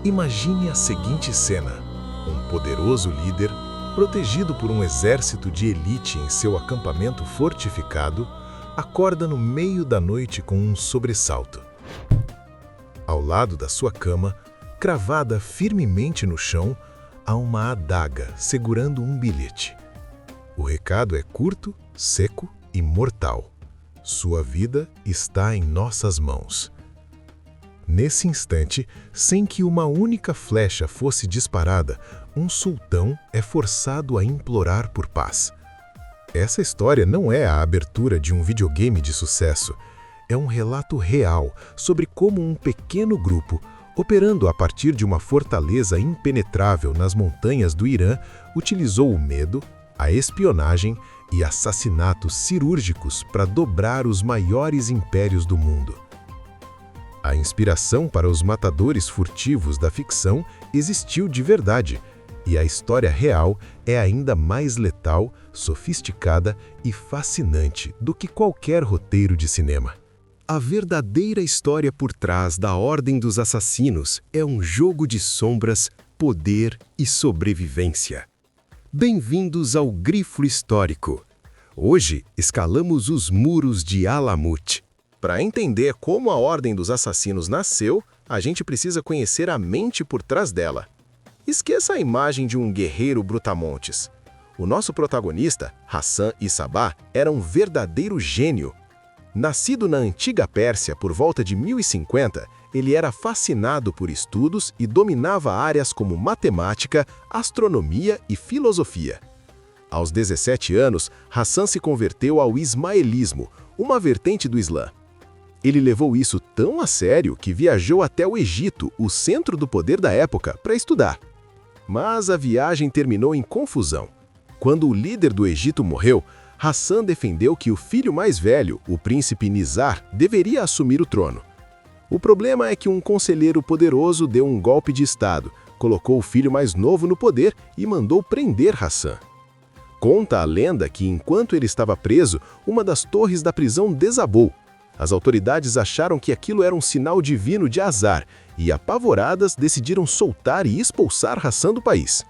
Imagine a seguinte cena: um poderoso líder, protegido por um exército de elite em seu acampamento fortificado, acorda no meio da noite com um sobressalto. Ao lado da sua cama, cravada firmemente no chão, há uma adaga segurando um bilhete. O recado é curto, seco e mortal. Sua vida está em nossas mãos. Nesse instante, sem que uma única flecha fosse disparada, um sultão é forçado a implorar por paz. Essa história não é a abertura de um videogame de sucesso. É um relato real sobre como um pequeno grupo, operando a partir de uma fortaleza impenetrável nas montanhas do Irã, utilizou o medo, a espionagem e assassinatos cirúrgicos para dobrar os maiores impérios do mundo. A inspiração para os matadores furtivos da ficção existiu de verdade, e a história real é ainda mais letal, sofisticada e fascinante do que qualquer roteiro de cinema. A verdadeira história por trás da Ordem dos Assassinos é um jogo de sombras, poder e sobrevivência. Bem-vindos ao Grifo Histórico. Hoje escalamos os muros de Alamut. Para entender como a Ordem dos Assassinos nasceu, a gente precisa conhecer a mente por trás dela. Esqueça a imagem de um guerreiro brutamontes. O nosso protagonista, Hassan e Sabah, era um verdadeiro gênio. Nascido na antiga Pérsia por volta de 1050, ele era fascinado por estudos e dominava áreas como matemática, astronomia e filosofia. Aos 17 anos, Hassan se converteu ao ismaelismo, uma vertente do Islã. Ele levou isso tão a sério que viajou até o Egito, o centro do poder da época, para estudar. Mas a viagem terminou em confusão. Quando o líder do Egito morreu, Hassan defendeu que o filho mais velho, o príncipe Nizar, deveria assumir o trono. O problema é que um conselheiro poderoso deu um golpe de estado, colocou o filho mais novo no poder e mandou prender Hassan. Conta a lenda que, enquanto ele estava preso, uma das torres da prisão desabou. As autoridades acharam que aquilo era um sinal divino de azar e, apavoradas, decidiram soltar e expulsar Hassan do país.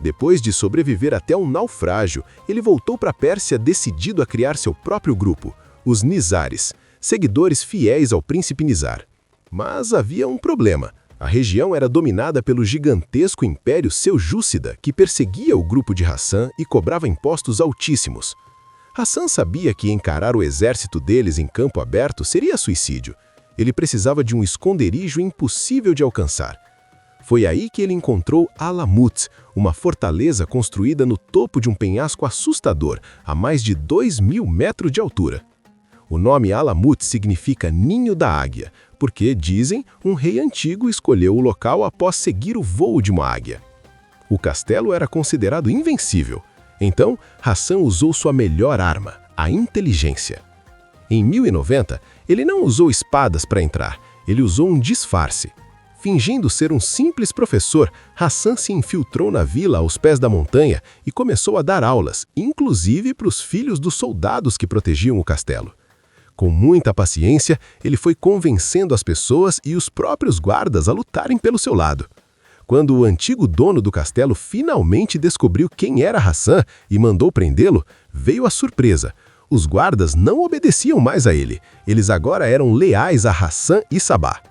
Depois de sobreviver até um naufrágio, ele voltou para a Pérsia decidido a criar seu próprio grupo, os Nizares, seguidores fiéis ao príncipe Nizar. Mas havia um problema. A região era dominada pelo gigantesco Império Seljúcida, que perseguia o grupo de Hassan e cobrava impostos altíssimos. Hassan sabia que encarar o exército deles em campo aberto seria suicídio. Ele precisava de um esconderijo impossível de alcançar. Foi aí que ele encontrou Alamut, uma fortaleza construída no topo de um penhasco assustador, a mais de 2.000 metros de altura. O nome Alamut significa Ninho da Águia, porque, dizem, um rei antigo escolheu o local após seguir o voo de uma águia. O castelo era considerado invencível. Então, Hassan usou sua melhor arma, a inteligência. Em 1090, ele não usou espadas para entrar, ele usou um disfarce. Fingindo ser um simples professor, Hassan se infiltrou na vila aos pés da montanha e começou a dar aulas, inclusive para os filhos dos soldados que protegiam o castelo. Com muita paciência, ele foi convencendo as pessoas e os próprios guardas a lutarem pelo seu lado. Quando o antigo dono do castelo finalmente descobriu quem era Hassan e mandou prendê-lo, veio a surpresa. Os guardas não obedeciam mais a ele. Eles agora eram leais a Hassan e Sabah.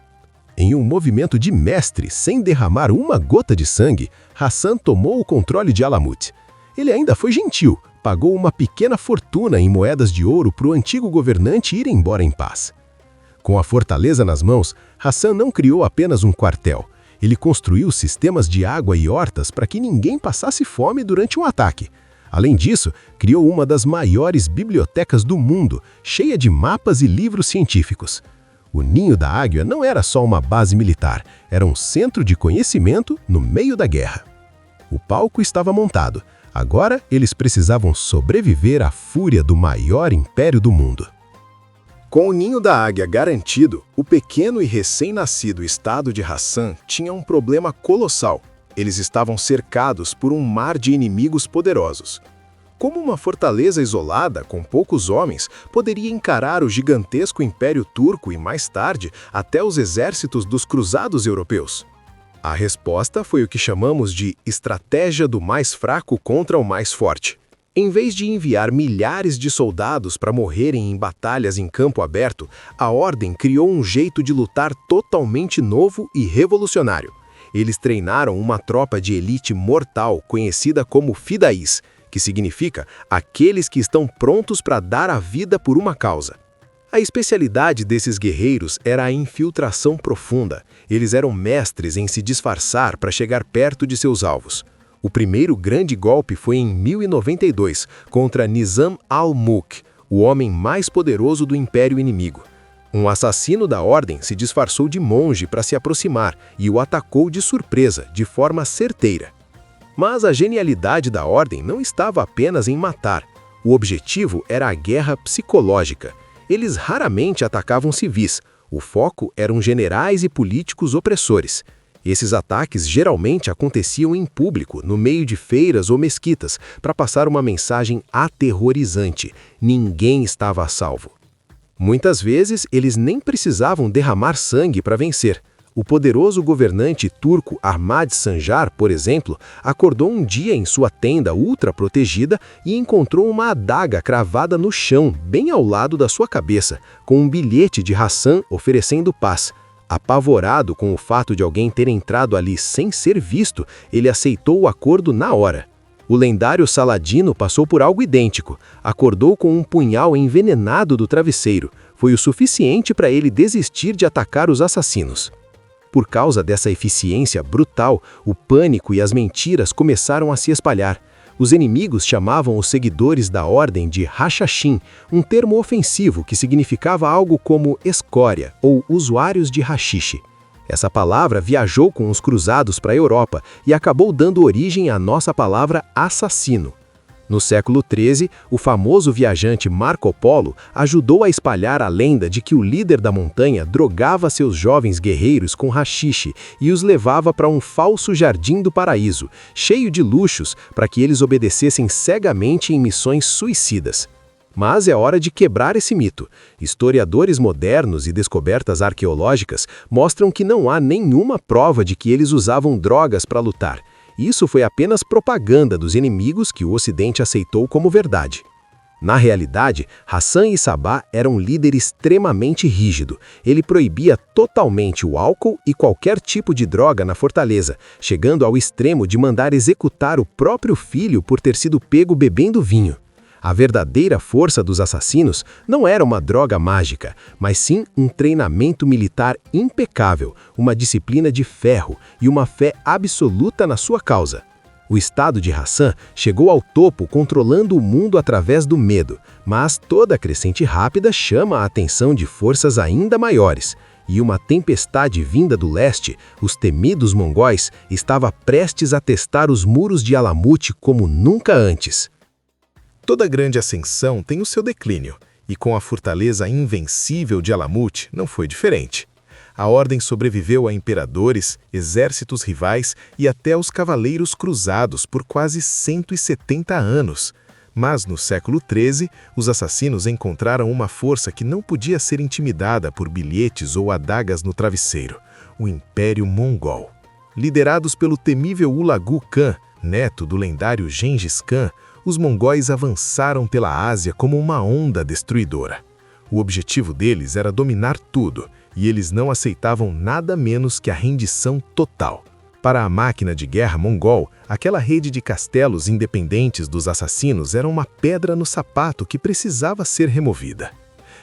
Em um movimento de mestre, sem derramar uma gota de sangue, Hassan tomou o controle de Alamut. Ele ainda foi gentil, pagou uma pequena fortuna em moedas de ouro para o antigo governante ir embora em paz. Com a fortaleza nas mãos, Hassan não criou apenas um quartel. Ele construiu sistemas de água e hortas para que ninguém passasse fome durante um ataque. Além disso, criou uma das maiores bibliotecas do mundo, cheia de mapas e livros científicos. O Ninho da Águia não era só uma base militar, era um centro de conhecimento no meio da guerra. O palco estava montado. Agora, eles precisavam sobreviver à fúria do maior império do mundo. Com o Ninho da Águia garantido, o pequeno e recém-nascido estado de Hassan tinha um problema colossal. Eles estavam cercados por um mar de inimigos poderosos. Como uma fortaleza isolada, com poucos homens, poderia encarar o gigantesco Império Turco e, mais tarde, até os exércitos dos cruzados europeus? A resposta foi o que chamamos de estratégia do mais fraco contra o mais forte. Em vez de enviar milhares de soldados para morrerem em batalhas em campo aberto, a Ordem criou um jeito de lutar totalmente novo e revolucionário. Eles treinaram uma tropa de elite mortal conhecida como Fidaís, que significa aqueles que estão prontos para dar a vida por uma causa. A especialidade desses guerreiros era a infiltração profunda. Eles eram mestres em se disfarçar para chegar perto de seus alvos. O primeiro grande golpe foi em 1092, contra Nizam al-Mulk, o homem mais poderoso do Império Inimigo. Um assassino da Ordem se disfarçou de monge para se aproximar e o atacou de surpresa, de forma certeira. Mas a genialidade da Ordem não estava apenas em matar. O objetivo era a guerra psicológica. Eles raramente atacavam civis. O foco eram generais e políticos opressores. Esses ataques geralmente aconteciam em público, no meio de feiras ou mesquitas, para passar uma mensagem aterrorizante: ninguém estava a salvo. Muitas vezes, eles nem precisavam derramar sangue para vencer. O poderoso governante turco Ahmad Sanjar, por exemplo, acordou um dia em sua tenda ultra-protegida e encontrou uma adaga cravada no chão, bem ao lado da sua cabeça, com um bilhete de Hassan oferecendo paz. Apavorado com o fato de alguém ter entrado ali sem ser visto, ele aceitou o acordo na hora. O lendário Saladino passou por algo idêntico. Acordou com um punhal envenenado do travesseiro. Foi o suficiente para ele desistir de atacar os assassinos. Por causa dessa eficiência brutal, o pânico e as mentiras começaram a se espalhar. Os inimigos chamavam os seguidores da Ordem de Hashashin, um termo ofensivo que significava algo como escória ou usuários de haxixe. Essa palavra viajou com os cruzados para a Europa e acabou dando origem à nossa palavra assassino. No século XIII, o famoso viajante Marco Polo ajudou a espalhar a lenda de que o líder da montanha drogava seus jovens guerreiros com haxixe e os levava para um falso jardim do paraíso, cheio de luxos, para que eles obedecessem cegamente em missões suicidas. Mas é hora de quebrar esse mito. Historiadores modernos e descobertas arqueológicas mostram que não há nenhuma prova de que eles usavam drogas para lutar. Isso foi apenas propaganda dos inimigos que o Ocidente aceitou como verdade. Na realidade, Hassan e Sabah era um líder extremamente rígido. Ele proibia totalmente o álcool e qualquer tipo de droga na fortaleza, chegando ao extremo de mandar executar o próprio filho por ter sido pego bebendo vinho. A verdadeira força dos assassinos não era uma droga mágica, mas sim um treinamento militar impecável, uma disciplina de ferro e uma fé absoluta na sua causa. O estado de Hassan chegou ao topo controlando o mundo através do medo, mas toda crescente rápida chama a atenção de forças ainda maiores. E uma tempestade vinda do leste, os temidos mongóis, estava prestes a testar os muros de Alamut como nunca antes. Toda grande ascensão tem o seu declínio, e com a fortaleza invencível de Alamut não foi diferente. A Ordem sobreviveu a imperadores, exércitos rivais e até os cavaleiros cruzados por quase 170 anos. Mas no século XIII, os assassinos encontraram uma força que não podia ser intimidada por bilhetes ou adagas no travesseiro: o Império Mongol. Liderados pelo temível Hulagu Khan, neto do lendário Gengis Khan, os mongóis avançaram pela Ásia como uma onda destruidora. O objetivo deles era dominar tudo, e eles não aceitavam nada menos que a rendição total. Para a máquina de guerra mongol, aquela rede de castelos independentes dos assassinos era uma pedra no sapato que precisava ser removida.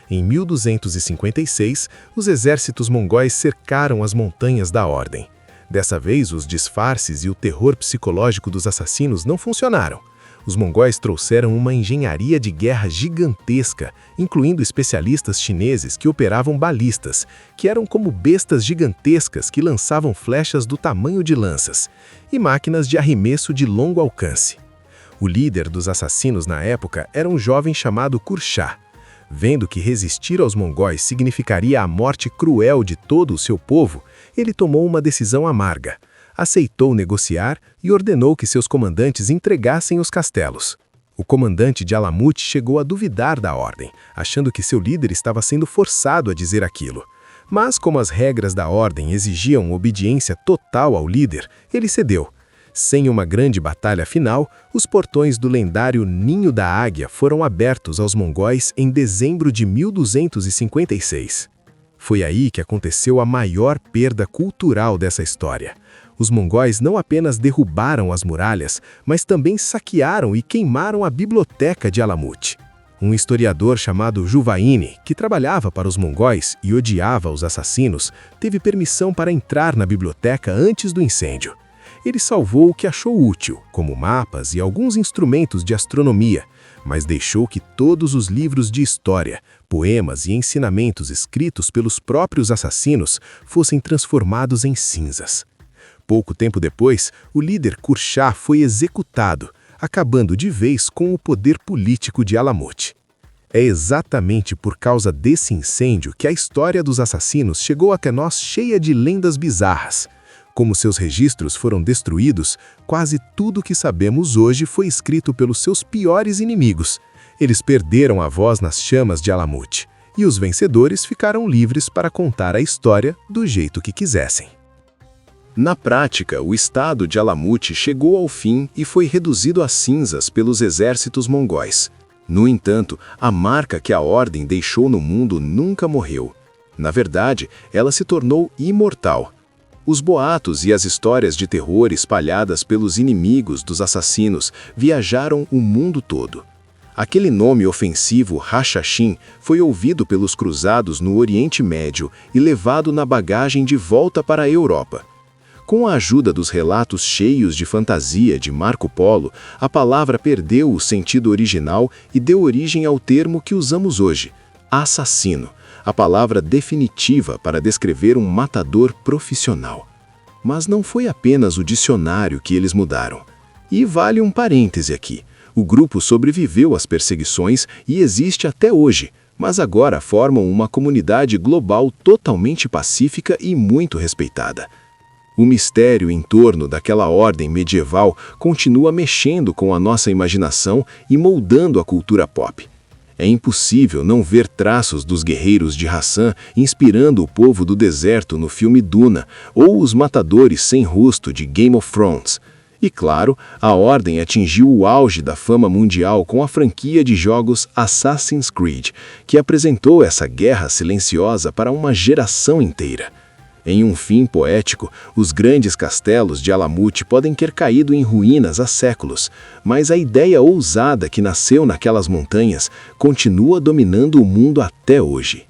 Em 1256, os exércitos mongóis cercaram as montanhas da Ordem. Dessa vez, os disfarces e o terror psicológico dos assassinos não funcionaram. Os mongóis trouxeram uma engenharia de guerra gigantesca, incluindo especialistas chineses que operavam balistas, que eram como bestas gigantescas que lançavam flechas do tamanho de lanças, e máquinas de arremesso de longo alcance. O líder dos assassinos na época era um jovem chamado Kurshá. Vendo que resistir aos mongóis significaria a morte cruel de todo o seu povo, ele tomou uma decisão amarga. Aceitou negociar e ordenou que seus comandantes entregassem os castelos. O comandante de Alamut chegou a duvidar da ordem, achando que seu líder estava sendo forçado a dizer aquilo. Mas como as regras da ordem exigiam obediência total ao líder, ele cedeu. Sem uma grande batalha final, os portões do lendário Ninho da Águia foram abertos aos mongóis em dezembro de 1256. Foi aí que aconteceu a maior perda cultural dessa história. Os mongóis não apenas derrubaram as muralhas, mas também saquearam e queimaram a biblioteca de Alamut. Um historiador chamado Juvaini, que trabalhava para os mongóis e odiava os assassinos, teve permissão para entrar na biblioteca antes do incêndio. Ele salvou o que achou útil, como mapas e alguns instrumentos de astronomia, mas deixou que todos os livros de história, poemas e ensinamentos escritos pelos próprios assassinos fossem transformados em cinzas. Pouco tempo depois, o líder Kurchá foi executado, acabando de vez com o poder político de Alamut. É exatamente por causa desse incêndio que a história dos assassinos chegou até nós cheia de lendas bizarras. Como seus registros foram destruídos, quase tudo que sabemos hoje foi escrito pelos seus piores inimigos. Eles perderam a voz nas chamas de Alamut, e os vencedores ficaram livres para contar a história do jeito que quisessem. Na prática, o estado de Alamut chegou ao fim e foi reduzido a cinzas pelos exércitos mongóis. No entanto, a marca que a ordem deixou no mundo nunca morreu. Na verdade, ela se tornou imortal. Os boatos e as histórias de terror espalhadas pelos inimigos dos assassinos viajaram o mundo todo. Aquele nome ofensivo, Hashashin, foi ouvido pelos cruzados no Oriente Médio e levado na bagagem de volta para a Europa. Com a ajuda dos relatos cheios de fantasia de Marco Polo, a palavra perdeu o sentido original e deu origem ao termo que usamos hoje, assassino, a palavra definitiva para descrever um matador profissional. Mas não foi apenas o dicionário que eles mudaram. E vale um parêntese aqui. O grupo sobreviveu às perseguições e existe até hoje, mas agora formam uma comunidade global totalmente pacífica e muito respeitada. O mistério em torno daquela ordem medieval continua mexendo com a nossa imaginação e moldando a cultura pop. É impossível não ver traços dos guerreiros de Hassan inspirando o povo do deserto no filme Duna ou os matadores sem rosto de Game of Thrones. E claro, a ordem atingiu o auge da fama mundial com a franquia de jogos Assassin's Creed, que apresentou essa guerra silenciosa para uma geração inteira. Em um fim poético, os grandes castelos de Alamut podem ter caído em ruínas há séculos, mas a ideia ousada que nasceu naquelas montanhas continua dominando o mundo até hoje.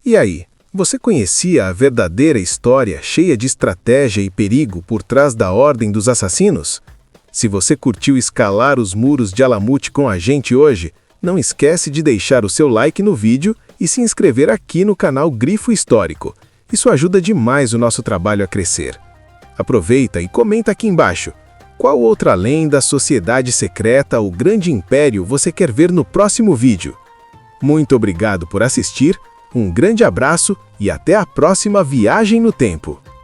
E aí, você conhecia a verdadeira história cheia de estratégia e perigo por trás da Ordem dos Assassinos? Se você curtiu escalar os muros de Alamut com a gente hoje, não esquece de deixar o seu like no vídeo e se inscrever aqui no canal Grifo Histórico. Isso ajuda demais o nosso trabalho a crescer. Aproveita e comenta aqui embaixo. Qual outra lenda, sociedade secreta ou grande império você quer ver no próximo vídeo? Muito obrigado por assistir, um grande abraço e até a próxima viagem no tempo!